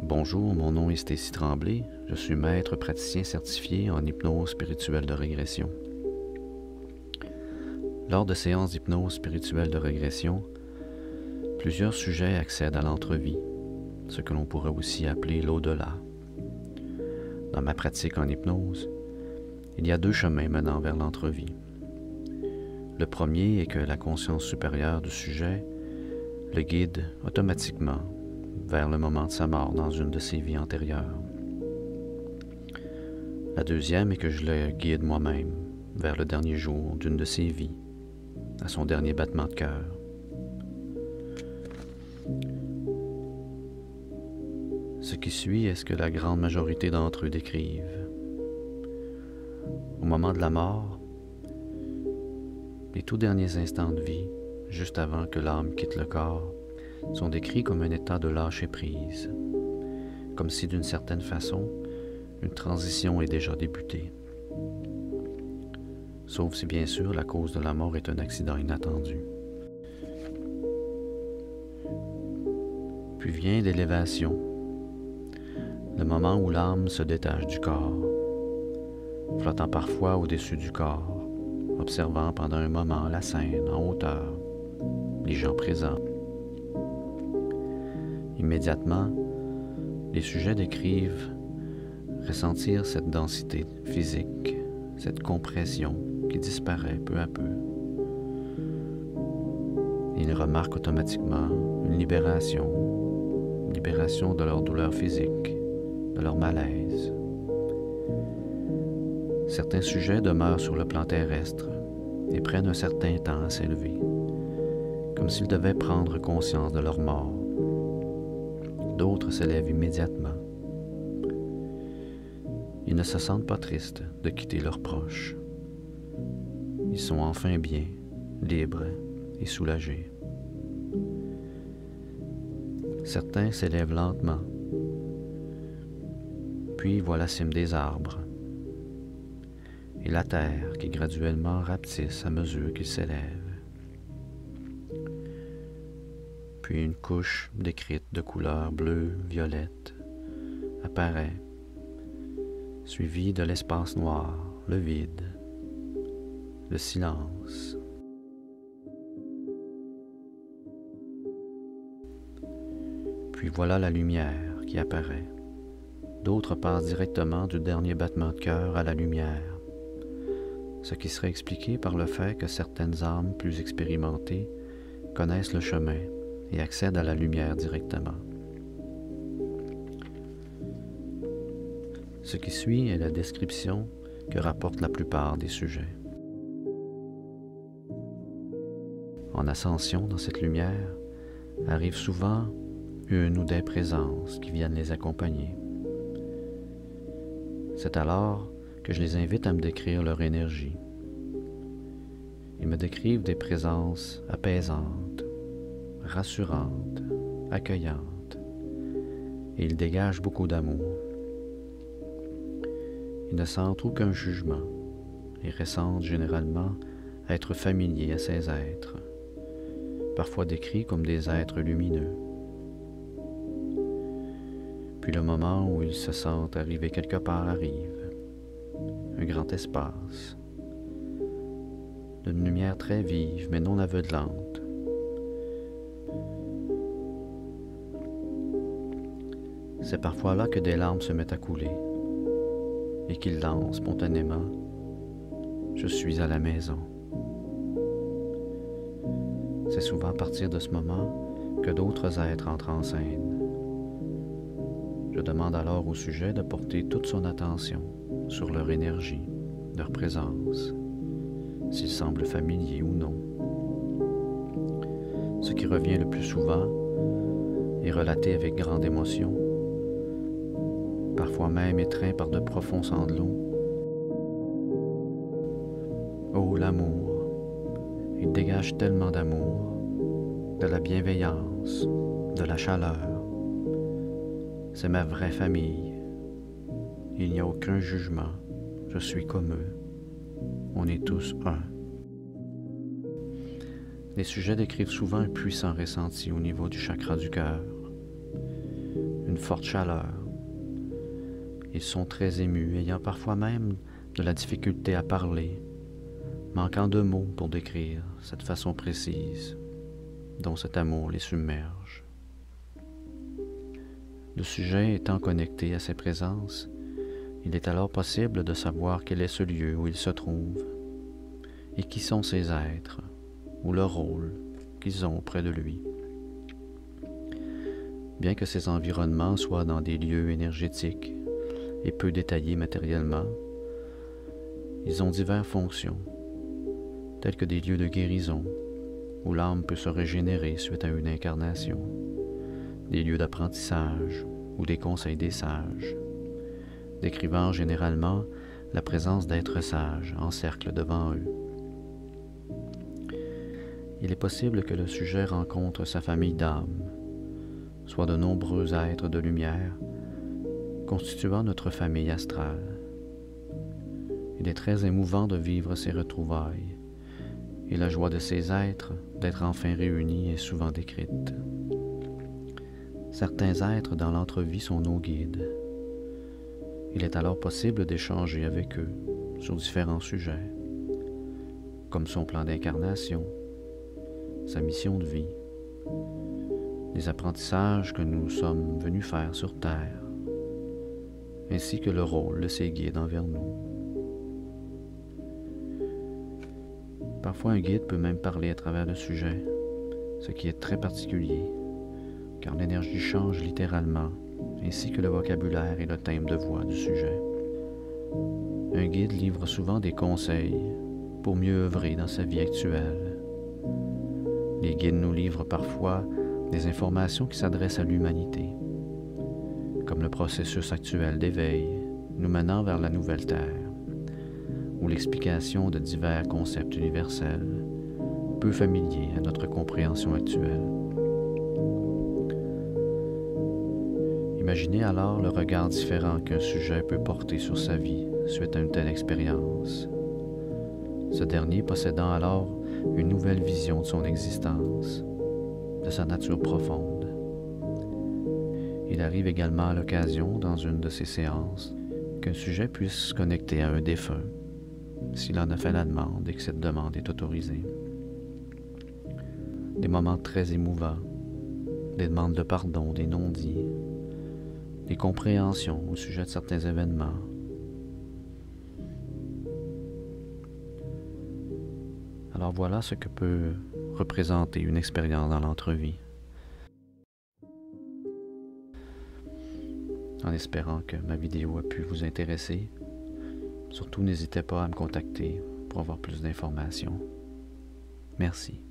Bonjour, mon nom est Stécie Tremblay. Je suis maître praticien certifié en hypnose spirituelle de régression. Lors de séances d'hypnose spirituelle de régression, plusieurs sujets accèdent à l'entrevie, ce que l'on pourrait aussi appeler l'au-delà. Dans ma pratique en hypnose, il y a deux chemins menant vers l'entrevie. Le premier est que la conscience supérieure du sujet le guide automatiquement vers le moment de sa mort dans une de ses vies antérieures. La deuxième est que je le guide moi-même vers le dernier jour d'une de ses vies, à son dernier battement de cœur. Ce qui suit est ce que la grande majorité d'entre eux décrivent. Au moment de la mort, les tout derniers instants de vie, juste avant que l'âme quitte le corps, sont décrits comme un état de lâcher-prise, comme si d'une certaine façon, une transition est déjà débutée. Sauf si bien sûr la cause de la mort est un accident inattendu. Puis vient l'élévation, le moment où l'âme se détache du corps, flottant parfois au-dessus du corps, observant pendant un moment la scène en hauteur, les gens présents. Immédiatement, les sujets décrivent ressentir cette densité physique, cette compression qui disparaît peu à peu. Ils remarquent automatiquement une libération de leur douleur physique, de leur malaise. Certains sujets demeurent sur le plan terrestre et prennent un certain temps à s'élever, comme s'ils devaient prendre conscience de leur mort. D'autres s'élèvent immédiatement. Ils ne se sentent pas tristes de quitter leurs proches. Ils sont enfin bien, libres et soulagés. Certains s'élèvent lentement, puis voient la cime des arbres et la terre qui graduellement rapetisse à mesure qu'ils s'élèvent. Puis une couche décrite de couleur bleu-violette apparaît, suivie de l'espace noir, le vide, le silence. Puis voilà la lumière qui apparaît. D'autres passent directement du dernier battement de cœur à la lumière, ce qui serait expliqué par le fait que certaines âmes plus expérimentées connaissent le chemin et accèdent à la lumière directement. Ce qui suit est la description que rapportent la plupart des sujets. En ascension dans cette lumière, arrive souvent une ou des présences qui viennent les accompagner. C'est alors que je les invite à me décrire leur énergie. Ils me décrivent des présences apaisantes, rassurantes, accueillantes, et ils dégagent beaucoup d'amour. Ils ne sentent aucun jugement et ressentent généralement être familiers à ces êtres, parfois décrits comme des êtres lumineux. Puis le moment où ils se sentent arriver quelque part arrive, un grand espace, d'une lumière très vive mais non aveuglante. C'est parfois là que des larmes se mettent à couler et qu'ils lancent spontanément « Je suis à la maison ». C'est souvent à partir de ce moment que d'autres êtres entrent en scène. Je demande alors au sujet de porter toute son attention sur leur énergie, leur présence, s'ils semblent familiers ou non. Ce qui revient le plus souvent est relaté avec grande émotion, parfois même étreint par de profonds sanglots. Oh, l'amour! Il dégage tellement d'amour, de la bienveillance, de la chaleur. C'est ma vraie famille. Il n'y a aucun jugement. Je suis comme eux. On est tous un. Les sujets décrivent souvent un puissant ressenti au niveau du chakra du cœur, une forte chaleur. Ils sont très émus, ayant parfois même de la difficulté à parler, manquant de mots pour décrire cette façon précise dont cet amour les submerge. Le sujet étant connecté à ces présences, il est alors possible de savoir quel est ce lieu où il se trouve et qui sont ces êtres ou le rôle qu'ils ont auprès de lui. Bien que ces environnements soient dans des lieux énergétiques et peu détaillés matériellement, ils ont diverses fonctions, telles que des lieux de guérison, où l'âme peut se régénérer suite à une incarnation, des lieux d'apprentissage ou des conseils des sages, décrivant généralement la présence d'êtres sages en cercle devant eux. Il est possible que le sujet rencontre sa famille d'âmes, soit de nombreux êtres de lumière constituant notre famille astrale. Il est très émouvant de vivre ces retrouvailles, et la joie de ces êtres d'être enfin réunis est souvent décrite. Certains êtres dans l'entrevie sont nos guides. Il est alors possible d'échanger avec eux sur différents sujets, comme son plan d'incarnation, sa mission de vie, les apprentissages que nous sommes venus faire sur Terre, ainsi que le rôle de ces guides envers nous. Parfois, un guide peut même parler à travers le sujet, ce qui est très particulier, car l'énergie change littéralement, ainsi que le vocabulaire et le thème de voix du sujet. Un guide livre souvent des conseils pour mieux œuvrer dans sa vie actuelle. Les guides nous livrent parfois des informations qui s'adressent à l'humanité, comme le processus actuel d'éveil nous menant vers la nouvelle Terre, ou l'explication de divers concepts universels, peu familiers à notre compréhension actuelle. Imaginez alors le regard différent qu'un sujet peut porter sur sa vie suite à une telle expérience. Ce dernier possédant alors une nouvelle vision de son existence, de sa nature profonde. Il arrive également à l'occasion, dans une de ces séances, qu'un sujet puisse se connecter à un défunt, s'il en a fait la demande et que cette demande est autorisée. Des moments très émouvants, des demandes de pardon, des non-dits, des compréhensions au sujet de certains événements. Alors voilà ce que peut représenter une expérience dans l'entrevie. En espérant que ma vidéo a pu vous intéresser, surtout n'hésitez pas à me contacter pour avoir plus d'informations. Merci.